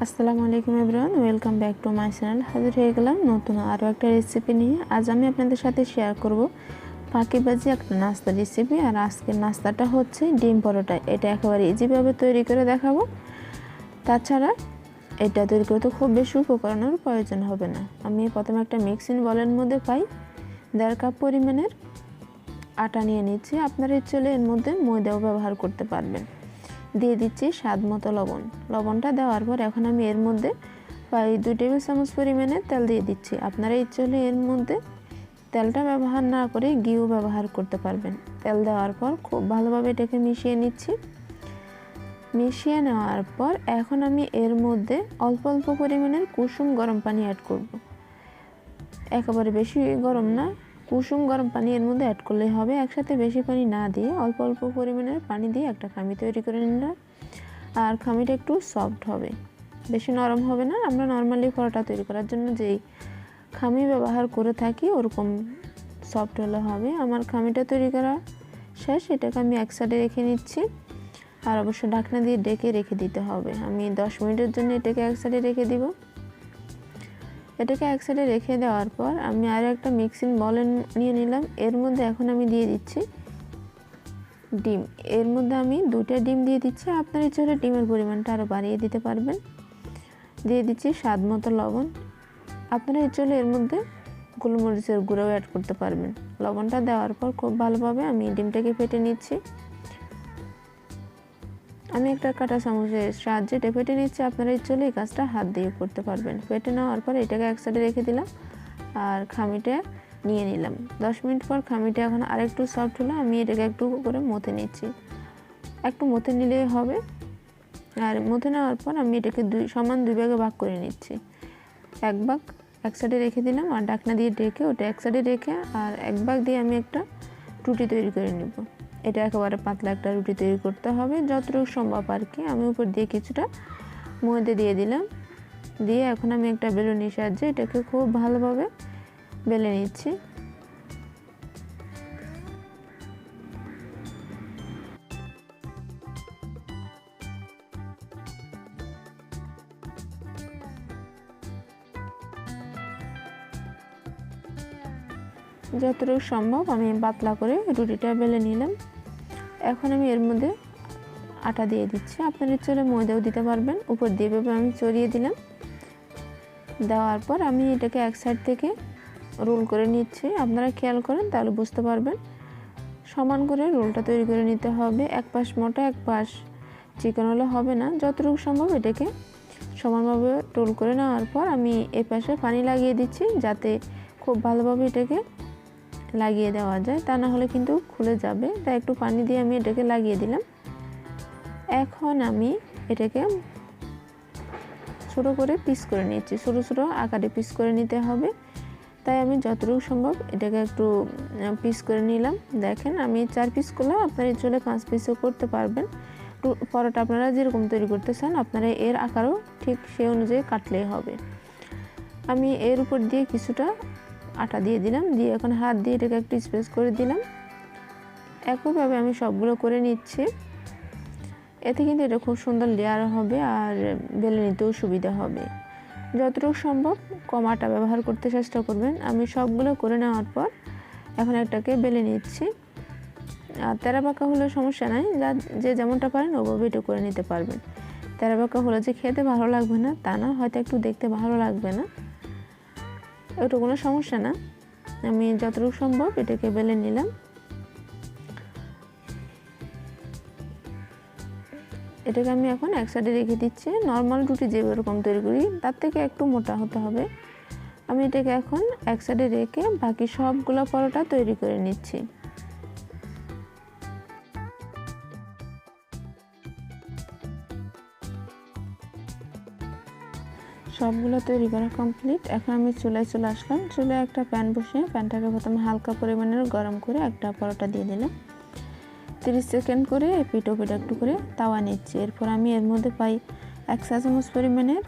আসসালামু আলাইকুম everyone, welcome back to my channel. হাজির হয়ে গেলাম নতুন আরও একটা রেসিপি নিয়ে। আজ আমি আপনাদের সাথে শেয়ার করব ফাঁকিবাজি একটা নাস্তা রেসিপি। আর আজকের নাস্তাটা হচ্ছে ডিম পরোটা। এটা একেবারে ইজিভাবে তৈরি করে দেখাবো। তাছাড়া এটা তৈরি করতে খুব বেশি উপকরণের প্রয়োজন হবে না। আমি প্রথমে একটা মিক্সিং বলের মধ্যে 1.5 কাপ পরিমাণের আটা নিয়ে নিচ্ছি। আপনারা চলে এর মধ্যে ময়দাও ব্যবহার করতে পারবেন। দিয়ে দিচ্ছি স্বাদ মতো লবণ। লবণটা দেওয়ার পর এখন আমি এর মধ্যে প্রায় 2 টেবিল চামচ পরিমাণে তেল দিয়ে দিচ্ছি। আপনারা ইচ্ছে হলে এর মধ্যে তেলটা ব্যবহার না করে ঘিও ব্যবহার করতে পারবেন। তেল দেওয়ার পর খুব ভালোভাবে এটাকে মিশিয়ে নিচ্ছি। মিশিয়ে নেওয়ার পর এখন আমি এর মধ্যে অল্প অল্প পরিমাণের কুসুম গরম পানি অ্যাড করব। একেবারে বেশি গরম না, কুসুম গরম পানি এর মধ্যে অ্যাড করলেই হবে। একসাথে বেশি পানি না দিয়ে অল্প অল্প পরিমাণের পানি দিয়ে একটা খামি তৈরি করে নিলাম। আর খামিটা একটু সফট হবে, বেশি নরম হবে না। আমরা নর্মালি পরোটা তৈরি করার জন্য যেই খামি ব্যবহার করে থাকি ওরকম সফট হলে হবে। আমার খামিটা তৈরি করা শেষ। এটাকে আমি এক সাইডে রেখে নিচ্ছি। আর অবশ্য ঢাকনা দিয়ে ঢেকে রেখে দিতে হবে। আমি 10 মিনিটের জন্য এটাকে এক সাইডে রেখে দিব। এটাকে এক সাইডে রেখে দেওয়ার পর আমি আরও একটা মিক্সিং বল নিয়ে নিলাম। এর মধ্যে এখন আমি দিয়ে দিচ্ছি ডিম। এর মধ্যে আমি 2টা ডিম দিয়ে দিচ্ছি। আপনার ইচ্ছে হলে ডিমের পরিমাণটা আরও বাড়িয়ে দিতে পারবেন। দিয়ে দিচ্ছি স্বাদ মতো লবণ। আপনারা ইচ্ছে হলে এর মধ্যে গোলমরিচের গুঁড়োও অ্যাড করতে পারবেন। লবণটা দেওয়ার পর খুব ভালোভাবে আমি ডিমটাকে ফেটে নিচ্ছি। আমি একটা কাঁটা চামচের সাহায্যে এটা ফেটে নিচ্ছি। আপনারা ইচ্ছে হলে এই কাজটা হাত দিয়ে করতে পারবেন। ফেটে নেওয়ার পর এটাকে এক সাইডে রেখে দিলাম আর খামিটা নিয়ে নিলাম। 10 মিনিট পর খামিটা এখন আরেকটু সফট হলো। আমি এটাকে একটু করে মথে নিচ্ছি। একটু মথে নিলেই হবে। আর মথে নেওয়ার পর আমি এটাকে সমান 2 ভাগে ভাগ করে নিচ্ছি। এক ভাগ এক সাইডে রেখে দিলাম আর ঢাকনা দিয়ে ঢেকে ওটা এক সাইডে রেখে আর এক ভাগ দিয়ে আমি একটা রুটি তৈরি করে নেব। এটা একেবারে পাতলা একটা রুটি তৈরি করতে হবে, যতটুকু সম্ভব আর কি। আমি উপর দিয়ে কিছুটা ময়দা দিয়ে দিলাম। দিয়ে এখন আমি একটা বেলুনির সাহায্যে এটাকে খুব ভালোভাবে বেলে নিচ্ছি। যতটুকু সম্ভব আমি পাতলা করে রুটিটা বেলে নিলাম। এখন আমি এর মধ্যে আটা দিয়ে দিচ্ছি। আপনার ইচ্ছে হলে ময়দাও দিতে পারবেন। উপর দিয়ে আমি ছড়িয়ে দিলাম। দেওয়ার পর আমি এটাকে এক সাইড থেকে রোল করে নিচ্ছি। আপনারা খেয়াল করেন তাহলে বুঝতে পারবেন। সমান করে রোলটা তৈরি করে নিতে হবে। এক পাশ মোটা এক পাশ চিকন হলে হবে না। যতটুকু সম্ভব এটাকে সমানভাবে রোল করে নেওয়ার পর আমি এই পাশে পানি লাগিয়ে দিচ্ছি, যাতে খুব ভালোভাবে এটাকে লাগিয়ে দেওয়া যায়, তা না হলে কিন্তু খুলে যাবে। তাই একটু পানি দিয়ে আমি এটাকে লাগিয়ে দিলাম। এখন আমি এটাকে ছোটো করে পিস করে নিচ্ছি। ছোটো ছোটো আকারে পিস করে নিতে হবে। তাই আমি যতটুকু সম্ভব এটাকে একটু পিস করে নিলাম। দেখেন আমি 4 পিস করলাম। আপনারা চলে 5 পিসও করতে পারবেন। পরোটা আপনারা যেরকম তৈরি করতে চান আপনারা এর আকারও ঠিক সেই অনুযায়ী কাটলেই হবে। আমি এর উপর দিয়ে কিছুটা আটা দিয়ে দিলাম। দিয়ে এখন হাত দিয়ে এটাকে একটু স্পেস করে দিলাম। একইভাবে আমি সবগুলো করে নিচ্ছি। এতে কিন্তু এটা খুব সুন্দর লেয়ার হবে আর বেলে নিতেও সুবিধা হবে। যতটুকু সম্ভব কম আটা ব্যবহার করতে চেষ্টা করবেন। আমি সবগুলো করে নেওয়ার পর এখন একটাকে বেলে নিচ্ছি। আর তেরা পাকা হলে সমস্যা নাই, যে যেমনটা পারেন ওভাবে এটা করে নিতে পারবেন। তেরা পাকা হলে যে খেতে ভালো লাগবে না তা না, হয়তো একটু দেখতে ভালো লাগবে না, ওটা কোনো সমস্যা না। আমি যতটুকু সম্ভব এটাকে বেলে নিলাম। এটাকে আমি এখন এক সাইডে রেখে দিচ্ছি। নর্মাল রুটি যেরকম তৈরি করি তার থেকে একটু মোটা হতে হবে। আমি এটাকে এখন এক সাইডে রেখে বাকি সবগুলো পরোটা তৈরি করে নিচ্ছি। সবগুলো তৈরি করা কমপ্লিট। এখন আমি চুলায় চলে আসলাম। চুলায় একটা প্যান বসিয়ে প্যানটাকে প্রথমে হালকা পরিমাণের গরম করে একটা পরোটা দিয়ে দিলাম। 30 সেকেন্ড করে এপিট ওপিট একটু করে তাওয়া নিচ্ছি। এরপর আমি এর মধ্যে 1 চা চামচ পরিমাণের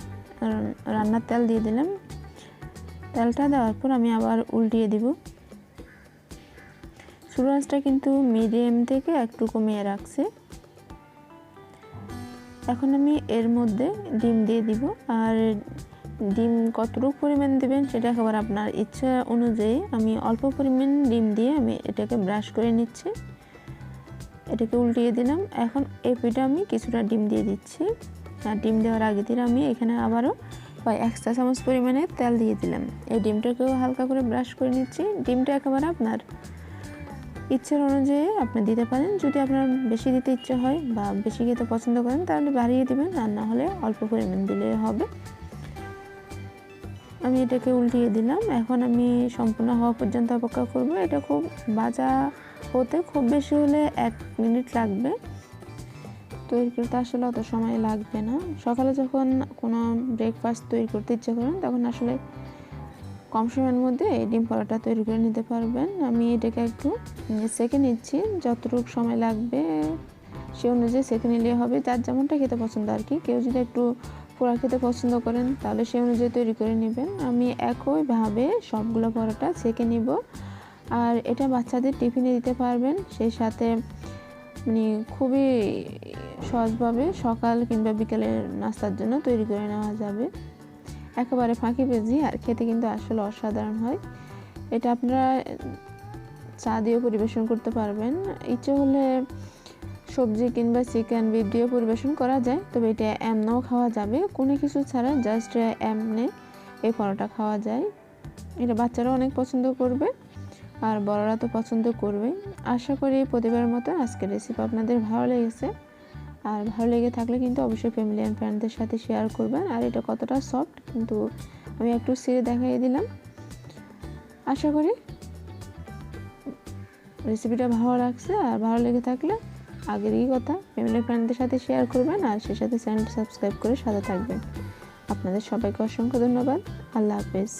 রান্নার তেল দিয়ে দিলাম। তেলটা দেওয়ার পর আমি আবার উল্টিয়ে দিব। চুলার আঁচটা কিন্তু মিডিয়াম থেকে একটু কমিয়ে রাখছি। এখন আমি এর মধ্যে ডিম দিয়ে দিব। আর ডিম কতটুকু পরিমাণ দেবেন সেটা একেবারে আপনার ইচ্ছা অনুযায়ী। আমি অল্প পরিমাণ ডিম দিয়ে আমি এটাকে ব্রাশ করে নিচ্ছি। এটাকে উল্টিয়ে দিলাম। এখন এই পিঠে আমি কিছুটা ডিম দিয়ে দিচ্ছি। আর ডিম দেওয়ার আগে দিয়ে আমি এখানে আবারও প্রায় 1 চা চামচ পরিমাণে তেল দিয়ে দিলাম। এই ডিমটাকেও হালকা করে ব্রাশ করে নিচ্ছি। ডিমটা একেবারে আপনার ইচ্ছার অনুযায়ী আপনি দিতে পারেন। যদি আপনার বেশি দিতে ইচ্ছে হয় বা বেশি খেতে পছন্দ করেন তাহলে বাড়িয়ে দিবেন, আর না হলে অল্প পরিমাণ দিলে হবে। আমি এটাকে উল্টিয়ে দিলাম। এখন আমি সম্পূর্ণ হওয়া পর্যন্ত অপেক্ষা করব। এটা খুব ভাজা হতে খুব বেশি হলে 1 মিনিট লাগবে। তৈরি করতে আসলে অত সময় লাগবে না। সকালে যখন কোনো ব্রেকফাস্ট তৈরি করতে ইচ্ছে করেন তখন আসলে কম সময়ের মধ্যে এই ডিম পরোটা তৈরি করে নিতে পারবেন। আমি এটাকে একটু সেঁকে নিচ্ছি। যতটুকু সময় লাগবে সে অনুযায়ী সেঁকে নিলে হবে, যার যেমনটা খেতে পছন্দ আর কি। কেউ যদি একটু পোড়া খেতে পছন্দ করেন তাহলে সে অনুযায়ী তৈরি করে নেবেন। আমি একইভাবে সবগুলো পরোটা সেঁকে নিব। আর এটা বাচ্চাদের টিফিনে দিতে পারবেন। সেই সাথে মানে খুবই সহজভাবে সকাল কিংবা বিকেলের নাস্তার জন্য তৈরি করে নেওয়া যাবে। একেবারে ফাঁকিবাজি, আর খেতে কিন্তু আসলে অসাধারণ হয়। এটা আপনারা চা দিয়েও পরিবেশন করতে পারবেন। ইচ্ছে হলে সবজি কিংবা চিকেন বিফ দিয়েও পরিবেশন করা যায়, তবে এটা এমনও খাওয়া যাবে, কোনো কিছু ছাড়া জাস্ট এমনি এই পরোটা খাওয়া যায়। এটা বাচ্চারা অনেক পছন্দ করবে আর বড়রা তো পছন্দ করবেই। আশা করি প্রতিবারের মতো আজকের রেসিপি আপনাদের ভালো লেগেছে। আর ভালো লেগে থাকলে কিন্তু অবশ্যই ফ্যামিলি অ্যান্ড ফ্রেন্ডদের সাথে শেয়ার করবেন। আর এটা কতটা সফট কিন্তু আমি একটু ছিঁড়ে দেখাই দিলাম। আশা করি রেসিপিটা ভালো লাগছে। আর ভালো লেগে থাকলে আগেরই কথা ফ্যামিলি ফ্রেন্ডদের সাথে শেয়ার করবেন, আর সেই সাথে চ্যানেলটি সাবস্ক্রাইব করে সাথে থাকবেন। আপনাদের সবাইকে অসংখ্য ধন্যবাদ। আল্লাহ হাফেজ।